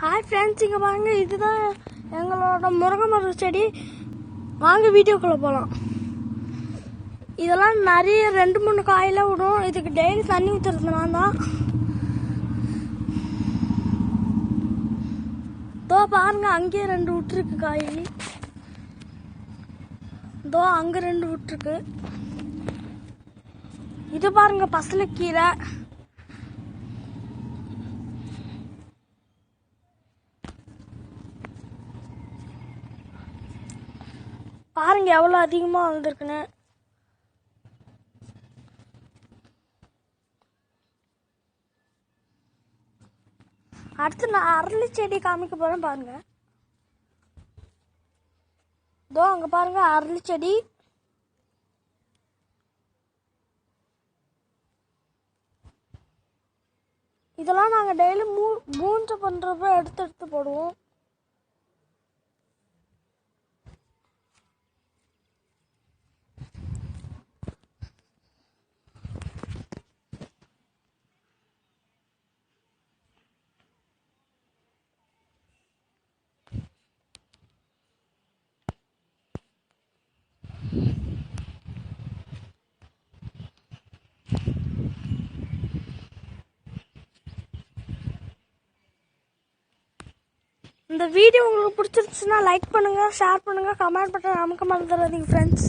Hi friends, இங்கே பாருங்க, இதுதான் எங்களோட முருங்கை மரம் செடி. வாங்க வீடியோக்குள்ளே போகலாம். இதெல்லாம் நிறைய 2-3 காயெல்லாம் விடும். இதுக்கு டெய்லி தண்ணி ஊற்றுறதுனால தான். தோ பாருங்க, அங்கேயே 2 விட்டுருக்கு காய். தோ அங்கே 2 விட்டுருக்கு. இது பாருங்க பசலைக்கீரை. பாருங்க எவ்வளோ அதிகமாக வந்திருக்குன்னு. அடுத்து நான் அரளி செடி காமிக்க போகிறேன் பாருங்க. இதோ அங்கே பாருங்க அரளி செடி. இதெல்லாம் நாங்கள் டெய்லி மூஞ்ச பண்ணுறப்ப எடுத்து போடுவோம். இந்த வீடியோ உங்களுக்கு பிடிச்சிருச்சுன்னா லைக் பண்ணுங்கள், ஷேர் பண்ணுங்கள், கமெண்ட் பண்ணுங்கள். நமக்கு மறந்துடாதீங்க ஃப்ரெண்ட்ஸ்.